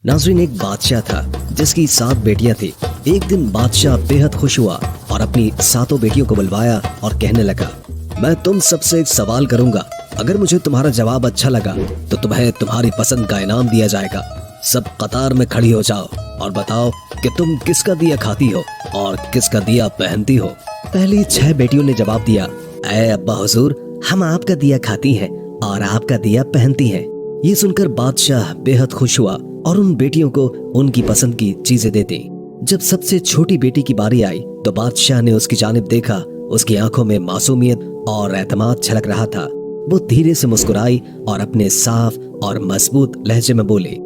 नाज़रीन, एक बादशाह था जिसकी 7 बेटियां थी। एक दिन बादशाह बेहद खुश हुआ और अपनी 7 बेटियों को बुलवाया और कहने लगा, मैं तुम सबसे एक सवाल करूंगा, अगर मुझे तुम्हारा जवाब अच्छा लगा तो तुम्हें तुम्हारी पसंद का इनाम दिया जाएगा। सब कतार में खड़ी हो जाओ और बताओ कि तुम किसका दिया खाती हो और किसका दिया पहनती हो। पहली 6 बेटियों ने जवाब दिया, ऐ अब्बा हुजूर, हम आपका दिया खाती हैं और आपका दिया पहनती हैं। ये सुनकर बादशाह बेहद खुश हुआ और उन बेटियों को उनकी पसंद की चीजें देते। जब सबसे छोटी बेटी की बारी आई तो बादशाह ने उसकी जानिब देखा। उसकी आंखों में मासूमियत और एतमाद छलक रहा था। वो धीरे से मुस्कुराई और अपने साफ और मजबूत लहजे में बोले,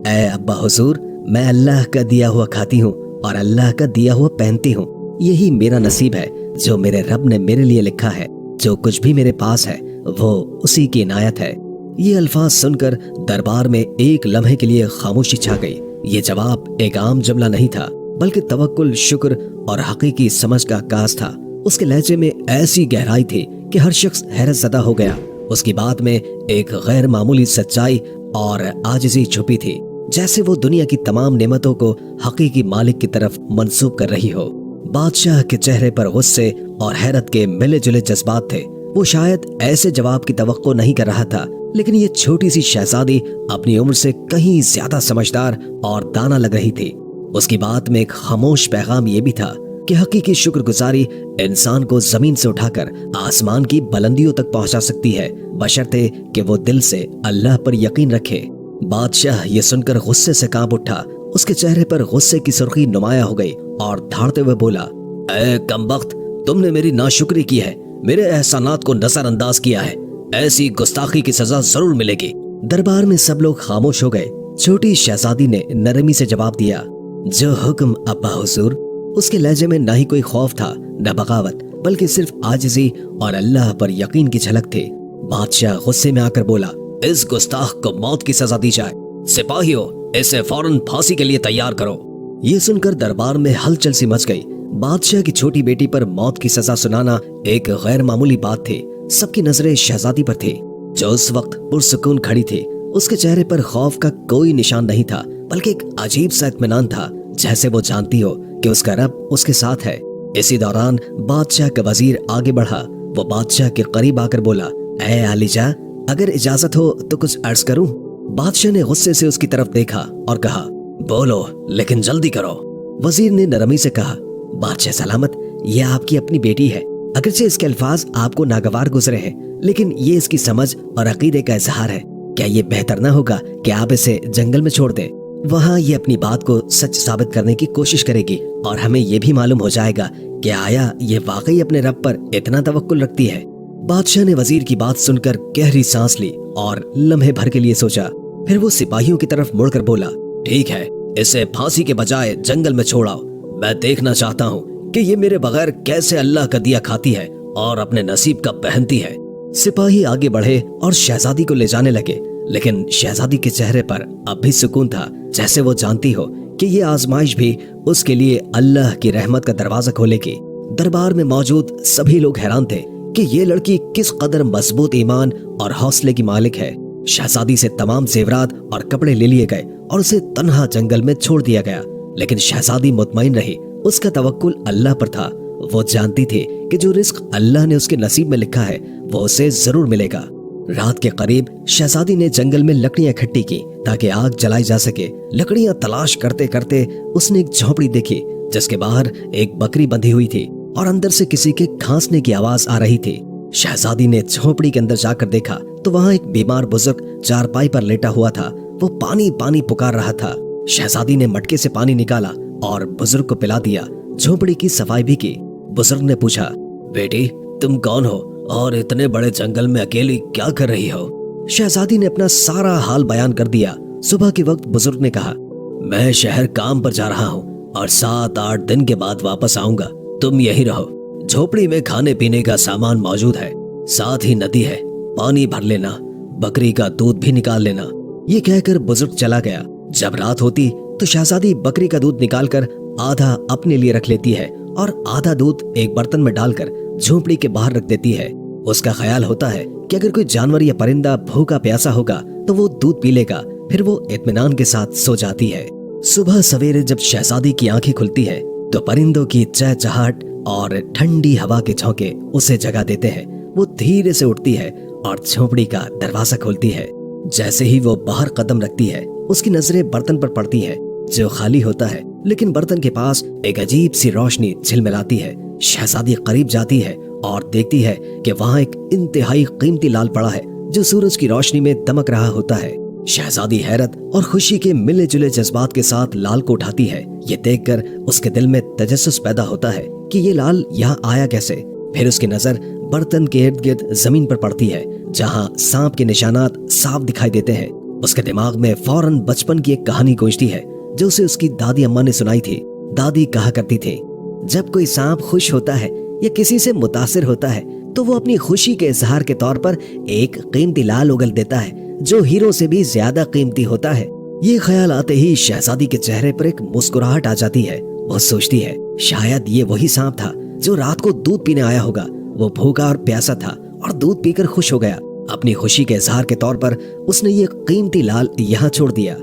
ऐ अब्बा हुजूर, मैं अल्लाह का दिया हुआ खाती हूँ और अल्लाह का दिया हुआ पहनती हूँ। यही मेरा नसीब है जो मेरे रब ने मेरे लिए लिखा है। जो कुछ भी मेरे पास है वो उसी की इनायत है। ये अल्फाज सुनकर दरबार में एक लम्हे के लिए खामोशी छा गई। ये जवाब एक आम जुमला नहीं था, बल्कि तवक्कुल, शुक्र और हकीकी समझ का आगाज था। उसके लहजे में ऐसी गहराई थी कि हर शख्स हैरत ज़दा हो गया। उसकी बात में एक गैर मामूली सच्चाई और आजिज़ी छुपी थी, जैसे वो दुनिया की तमाम नेमतों को हकीकी मालिक की तरफ मंसूब कर रही हो। बादशाह के चेहरे पर गुस्से और हैरत के मिले जुले जज्बात थे। वो शायद ऐसे जवाब की तवक्को नहीं कर रहा था, लेकिन ये छोटी सी शहजादी अपनी उम्र से कहीं ज्यादा समझदार और दाना लग रही थी। उसकी बात में एक खामोश पैगाम ये भी था कि हकीकी शुक्रगुजारी इंसान को जमीन से उठाकर आसमान की बुलंदियों तक पहुंचा सकती है, बशर्ते कि वो दिल से अल्लाह पर यकीन रखे। बादशाह ये सुनकर गुस्से से कांप उठा। उसके चेहरे पर गुस्से की सुर्खी नुमाया हो गई और धाड़ते हुए बोला, ऐ कमबख्त, तुमने मेरी नाशुक्री की है, मेरे एहसानात को नजरअंदाज किया है। ऐसी गुस्ताखी की सजा जरूर मिलेगी। दरबार में सब लोग खामोश हो गए। छोटी शहजादी ने नरमी से जवाब दिया, जो हुक्म अब्बा हुजूर। उसके लहजे में न ही कोई खौफ था न बगावत, बल्कि सिर्फ आजिज़ी और अल्लाह पर यकीन की झलक थी। बादशाह गुस्से में आकर बोला, इस गुस्ताख को मौत की सजा दी जाए। सिपाहियों, इसे फौरन फांसी के लिए तैयार करो। ये सुनकर दरबार में हलचल सी मच गई। बादशाह की छोटी बेटी पर मौत की सजा सुनाना एक गैर मामूली बात थी। सबकी नजरें शहजादी पर थी, जो उस वक्त पुरसुकून खड़ी थी। उसके चेहरे पर खौफ का कोई निशान नहीं था, बल्कि एक अजीब सा इत्मीनान था, जैसे वो जानती हो कि उसका रब उसके साथ है। इसी दौरान बादशाह का वजीर आगे बढ़ा। वो बादशाह के करीब आकर बोला, ऐ आलिजा, अगर इजाजत हो तो कुछ अर्ज करूं। बादशाह ने गुस्से से उसकी तरफ देखा और कहा, बोलो, लेकिन जल्दी करो। वजीर ने नरमी से कहा, बादशाह सलामत, यह आपकी अपनी बेटी है। अगरचे इसके अल्फाज आपको नागवार गुजरे हैं, लेकिन ये इसकी समझ और अकीदे का इजहार है। क्या ये बेहतर ना होगा कि आप इसे जंगल में छोड़ दें? वहाँ ये अपनी बात को सच साबित करने की कोशिश करेगी और हमें ये भी मालूम हो जाएगा कि आया ये वाकई अपने रब पर इतना तवक्कुल रखती है। बादशाह ने वजीर की बात सुनकर गहरी सांस ली और लम्हे भर के लिए सोचा। फिर वो सिपाहियों की तरफ मुड़कर बोला, ठीक है, इसे फांसी के बजाय जंगल में छोड़ाओ। मैं देखना चाहता हूँ कि ये मेरे बगैर कैसे अल्लाह का दिया खाती है और अपने नसीब का पहनती है। सिपाही आगे बढ़े और शहजादी को ले जाने लगे, लेकिन शहजादी के चेहरे पर अब भी सुकून था, जैसे वो जानती हो कि ये आजमाइश भी उसके लिए अल्लाह की रहमत का दरवाजा खोलेगी। दरबार में मौजूद सभी लोग हैरान थे कि ये लड़की किस कदर मजबूत ईमान और हौसले की मालिक है। शहजादी से तमाम जेवरात और कपड़े ले लिए गए और उसे तन्हा जंगल में छोड़ दिया गया, लेकिन शहजादी मुतमईन रही। उसका तवक्कुल अल्लाह पर था। वो जानती थी कि जो रिस्क अल्लाह ने उसके नसीब में लिखा है वो उसे जरूर मिलेगा। रात के करीब शहजादी ने जंगल में लकड़ियां इकट्ठी की ताकि आग जलाई जा सके। लकड़ियां तलाश करते करते उसने एक झोपड़ी देखी, जिसके बाहर एक बकरी बंधी हुई थी और अंदर से किसी के खांसने की आवाज आ रही थी। शहजादी ने झोपड़ी के अंदर जाकर देखा तो वहाँ एक बीमार बुजुर्ग चारपाई पर लेटा हुआ था। वो पानी पानी पुकार रहा था। शहजादी ने मटके से पानी निकाला और बुजुर्ग को पिला दिया। झोपड़ी की सफाई भी की। बुजुर्ग ने पूछा, बेटी, तुम कौन हो और इतने बड़े जंगल में अकेली क्या कर रही हो? शहजादी ने अपना सारा हाल बयान कर दिया। सुबह के वक्त बुजुर्ग ने कहा, मैं शहर काम पर जा रहा हूँ और 7-8 दिन के बाद वापस आऊंगा। तुम यहीं रहो। झोपड़ी में खाने पीने का सामान मौजूद है, साथ ही नदी है, पानी भर लेना, बकरी का दूध भी निकाल लेना। ये कहकर बुजुर्ग चला गया। जब रात होती तो शहजादी बकरी का दूध निकालकर आधा अपने लिए रख लेती है और आधा दूध एक बर्तन में डालकर झोपड़ी के बाहर रख देती है। उसका ख्याल होता है कि अगर कोई जानवर या परिंदा भूखा प्यासा होगा तो वो दूध पी लेगा, फिर वो इत्मीनान के साथ सो जाती है। सुबह सवेरे जब शहजादी की आंखें खुलती है तो परिंदों की चहचहाट और ठंडी हवा के झोंके उसे जगा देते हैं। वो धीरे से उठती है और झोपड़ी का दरवाजा खोलती है। जैसे ही वो बाहर कदम रखती है उसकी नजरें बर्तन पर पड़ती हैं जो खाली होता है, लेकिन बर्तन के पास एक अजीब सी रोशनी झिलमिलाती है। शहजादी करीब जाती है और देखती है कि वहाँ एक इंतहाई कीमती लाल पड़ा है जो सूरज की रोशनी में दमक रहा होता है। शहजादी हैरत और खुशी के मिले जुले जज्बात के साथ लाल को उठाती है। ये देखकर उसके दिल में तजस्सुस पैदा होता है कि ये लाल यहाँ आया कैसे। फिर उसकी नजर बर्तन के इर्द गिर्द जमीन पर पड़ती है जहाँ सांप के निशानात साफ दिखाई देते हैं। उसके दिमाग में फौरन बचपन की एक कहानी गूंजती है जो उसे उसकी दादी अम्मा ने सुनाई थी। दादी कहा करती थी, जब कोई सांप खुश होता है या किसी से मुतासिर होता है तो वो अपनी खुशी के इजहार के तौर पर एक कीमती लाल उगल देता है जो हीरो से भी ज्यादा कीमती होता है। ये ख्याल आते ही शहजादी के चेहरे पर एक मुस्कुराहट आ जाती है। वो सोचती है शायद ये वही सांप था जो रात को दूध पीने आया होगा। वो भूखा और प्यासा था और दूध पीकर खुश हो गया। अपनी खुशी के इजहार के तौर पर उसने ये कीमती लाल यहाँ छोड़ दिया।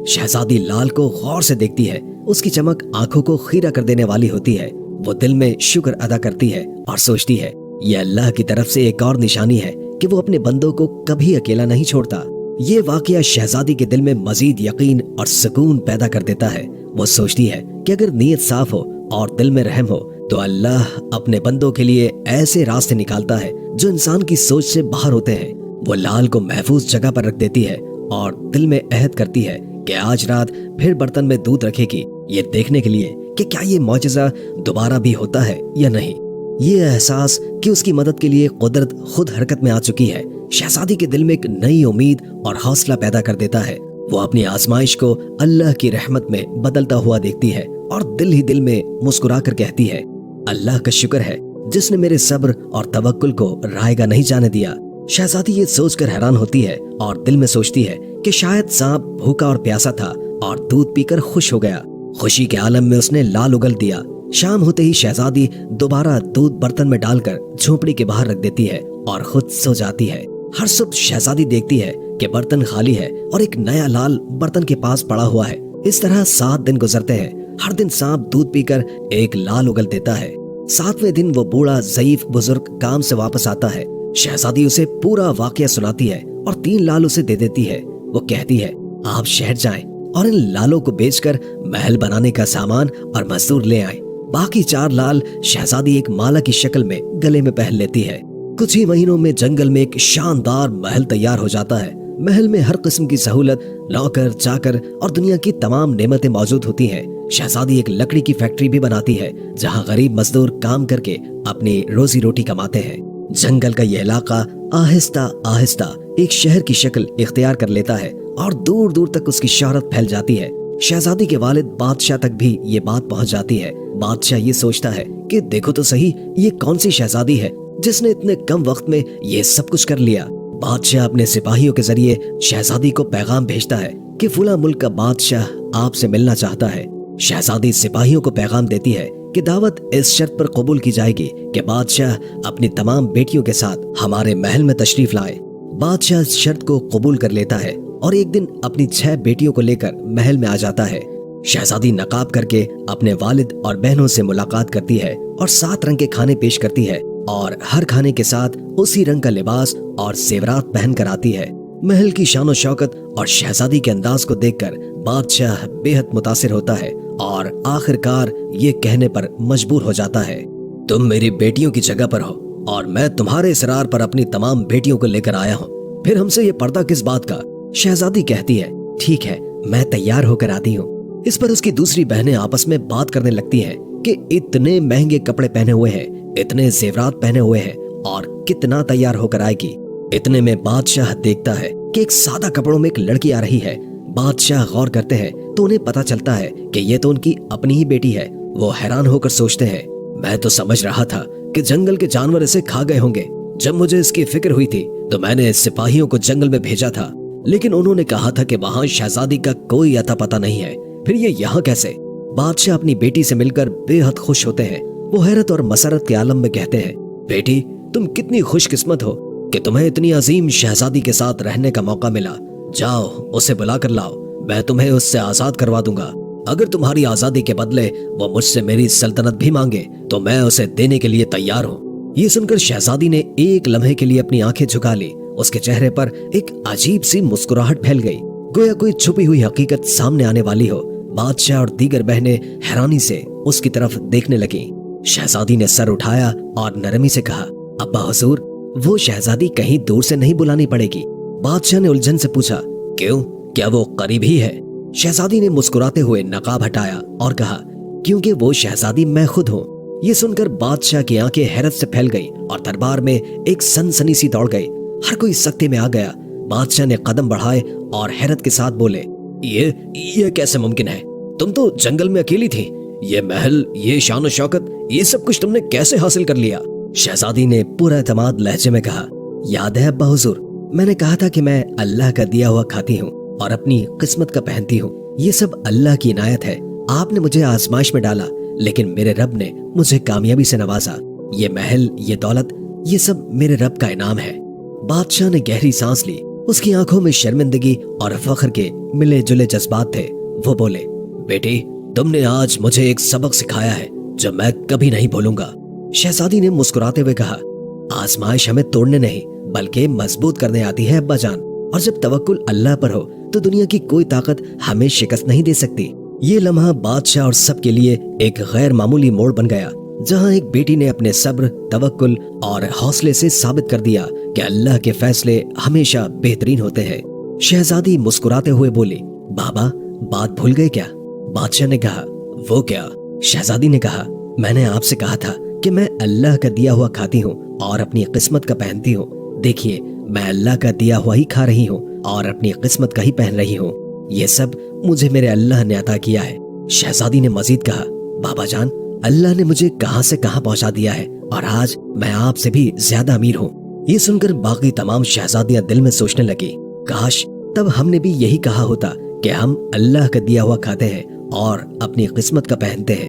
शहजादी लाल को गौर से देखती है। उसकी चमक आंखों को खीरा कर देने वाली होती है। वो दिल में शुक्र अदा करती है और सोचती है ये अल्लाह की तरफ से एक और निशानी है कि वो अपने बंदों को कभी अकेला नहीं छोड़ता। ये वाकया शहजादी के दिल में मजीद यकीन और सुकून पैदा कर देता है। वो सोचती है कि अगर नीयत साफ हो और दिल में रहम हो तो अल्लाह अपने बंदों के लिए ऐसे रास्ते निकालता है जो इंसान की सोच से बाहर होते हैं। वो लाल को महफूज जगह पर रख देती है और दिल में अहद करती है कि आज रात फिर बर्तन में दूध रखेगी, ये देखने के लिए कि क्या ये मौजज़ा दोबारा भी होता है या नहीं। ये एहसास कि उसकी मदद के लिए कुदरत खुद हरकत में आ चुकी है शहजादी के दिल में एक नई उम्मीद और हौसला पैदा कर देता है। वो अपनी आजमाइश को अल्लाह की रहमत में बदलता हुआ देखती है और दिल ही दिल में मुस्कुरा कर कहती है, अल्लाह का शुक्र है जिसने मेरे सब्र और तवक्कुल को रायगा नहीं जाने दिया। शहजादी ये सोचकर हैरान होती है और दिल में सोचती है कि शायद सांप भूखा और प्यासा था और दूध पीकर खुश हो गया। खुशी के आलम में उसने लाल उगल दिया। शाम होते ही शहजादी दोबारा दूध बर्तन में डालकर झोपड़ी के बाहर रख देती है और खुद सो जाती है। हर सुबह शहजादी देखती है कि बर्तन खाली है और एक नया लाल बर्तन के पास पड़ा हुआ है। इस तरह 7 दिन गुजरते हैं। हर दिन सांप दूध पीकर एक लाल उगल देता है। 7वें दिन वो बूढ़ा ज़ईफ बुजुर्ग काम से वापस आता है। शहजादी उसे पूरा वाकया सुनाती है और 3 लाल उसे दे देती है। वो कहती है, आप शहर जाएं और इन लालों को बेचकर महल बनाने का सामान और मजदूर ले आएं। बाकी 4 लाल शहजादी एक माला की शक्ल में गले में पहन लेती है। कुछ ही महीनों में जंगल में एक शानदार महल तैयार हो जाता है। महल में हर किस्म की सहूलत, नौकर चाकर और दुनिया की तमाम नेमतें मौजूद होती हैं। शहजादी एक लकड़ी की फैक्ट्री भी बनाती है जहां गरीब मजदूर काम करके अपनी रोजी रोटी कमाते हैं। जंगल का यह इलाका आहिस्ता आहिस्ता एक शहर की शक्ल इख्तियार कर लेता है और दूर दूर तक उसकी शोहरत फैल जाती है। शहजादी के वालिद बादशाह तक भी ये बात पहुंच जाती है। बादशाह ये सोचता है कि देखो तो सही, ये कौन सी शहजादी है जिसने इतने कम वक्त में ये सब कुछ कर लिया। बादशाह अपने सिपाहियों के जरिए शहजादी को पैगाम भेजता है कि फुला मुल्क का बादशाह आपसे मिलना चाहता है। शहजादी सिपाहियों को पैगाम देती है कि दावत इस शर्त पर कबूल की जाएगी कि बादशाह अपनी तमाम बेटियों के साथ हमारे महल में तशरीफ लाए। बादशाह इस शर्त को कबूल कर लेता है और एक दिन अपनी 6 बेटियों को लेकर महल में आ जाता है। शहजादी नकाब करके अपने वालिद और बहनों से मुलाकात करती है और 7 रंग के खाने पेश करती है और हर खाने के साथ उसी रंग का लिबास और जेवरात पहन कर आती है। महल की शान और शौकत और शहजादी के अंदाज को देखकर बादशाह बेहद मुतासिर होता है और आखिरकार ये कहने पर मजबूर हो जाता है, तुम मेरी बेटियों की जगह पर हो और मैं तुम्हारे इसरार पर अपनी तमाम बेटियों को लेकर आया हूँ। फिर हमसे ये पर्दा किस बात का? शहजादी कहती है, ठीक है, मैं तैयार होकर आती हूँ। इस पर उसकी दूसरी बहनें आपस में बात करने लगती हैं कि इतने महंगे कपड़े पहने हुए हैं, इतने जेवरात पहने हुए हैं और कितना तैयार होकर आएगी। इतने में बादशाह देखता है कि एक सादा कपड़ों में एक लड़की आ रही है। बादशाह गौर करते हैं तो उन्हें पता चलता है कि ये तो उनकी अपनी ही बेटी है। वो हैरान होकर सोचते हैं, मैं तो समझ रहा था कि जंगल के जानवर इसे खा गए होंगे। जब मुझे इसकी फिक्र हुई थी तो मैंने सिपाहियों को जंगल में भेजा था, लेकिन उन्होंने कहा था कि वहाँ शहजादी का कोई अता पता नहीं है। फिर ये यहाँ कैसे? बादशाह अपनी बेटी से मिलकर बेहद खुश होते हैं। वो हैरत और मसरत के आलम में कहते हैं, बेटी तुम कितनी खुशकिस्मत हो कि तुम्हें इतनी अजीम शहजादी के साथ रहने का मौका मिला। जाओ उसे बुला कर लाओ, मैं तुम्हें उससे आजाद करवा दूंगा। अगर तुम्हारी आजादी के बदले वो मुझसे मेरी सल्तनत भी मांगे तो मैं उसे देने के लिए तैयार हूँ। ये सुनकर शहजादी ने एक लम्हे के लिए अपनी आंखें झुका ली। उसके चेहरे पर एक अजीब सी मुस्कुराहट फैल गई, गोया कोई छुपी हुई हकीकत सामने आने वाली हो। बादशाह और दीगर बहनें हैरानी से उसकी तरफ देखने लगी। शहजादी ने सर उठाया और नरमी से कहा, अब्बा हुजूर, वो शहजादी कहीं दूर से नहीं बुलानी पड़ेगी। बादशाह ने उलझन से पूछा, क्यों, क्या वो करीब ही है? शहजादी ने मुस्कुराते हुए नकाब हटाया और कहा, क्योंकि वो शहजादी मैं खुद हूँ। ये सुनकर बादशाह की आंखें हैरत से फैल गई और दरबार में एक सनसनी सी दौड़ गई। हर कोई सकते में आ गया। बादशाह ने कदम बढ़ाए और हैरत के साथ बोले, ये कैसे मुमकिन है? तुम तो जंगल में अकेली थी। ये महल, ये शान और शौकत, ये सब कुछ तुमने कैसे हासिल कर लिया? शहजादी ने पूरा एतमाद लहजे में कहा, याद है अब्बा हुजूर, मैंने कहा था कि मैं अल्लाह का दिया हुआ खाती हूँ और अपनी किस्मत का पहनती हूँ। ये सब अल्लाह की इनायत है। आपने मुझे आजमाइश में डाला, लेकिन मेरे रब ने मुझे कामयाबी से नवाजा। ये महल, ये दौलत, ये सब मेरे रब का इनाम है। बादशाह ने गहरी सांस ली। उसकी आंखों में शर्मिंदगी और फख्र के मिले जुले जज्बात थे। वो बोले, बेटी, तुमने आज मुझे एक सबक सिखाया है जो मैं कभी नहीं भूलूंगा। शहजादी ने मुस्कुराते हुए कहा, आजमाइश हमें तोड़ने नहीं बल्कि मजबूत करने आती है अब्बा जान, और जब तवक्कुल अल्लाह पर हो तो दुनिया की कोई ताकत हमें शिकस्त नहीं दे सकती। ये लम्हा बादशाह और सबके लिए एक गैर मामूली मोड़ बन गया, जहां एक बेटी ने अपने सब्र, तवक्कुल और हौसले से साबित कर दिया कि अल्लाह के फैसले हमेशा बेहतरीन होते हैं। शहजादी मुस्कुराते हुए बोली, बाबा, बात भूल गए क्या? बादशाह ने कहा, वो क्या? शहजादी ने कहा, मैंने आपसे कहा था कि मैं अल्लाह का दिया हुआ खाती हूँ और अपनी किस्मत का पहनती हूँ। देखिए, मैं अल्लाह का दिया हुआ ही खा रही हूँ और अपनी किस्मत का ही पहन रही हूँ। ये सब मुझे मेरे अल्लाह ने अता किया है। शहजादी ने मजीद कहा, बाबा जान, अल्लाह ने मुझे कहां से कहां पहुंचा दिया है और आज मैं आपसे भी ज्यादा अमीर हूँ। ये सुनकर बाकी तमाम शहजादियां दिल में सोचने लगी, काश तब हमने भी यही कहा होता कि हम अल्लाह का दिया हुआ खाते हैं और अपनी किस्मत का पहनते हैं।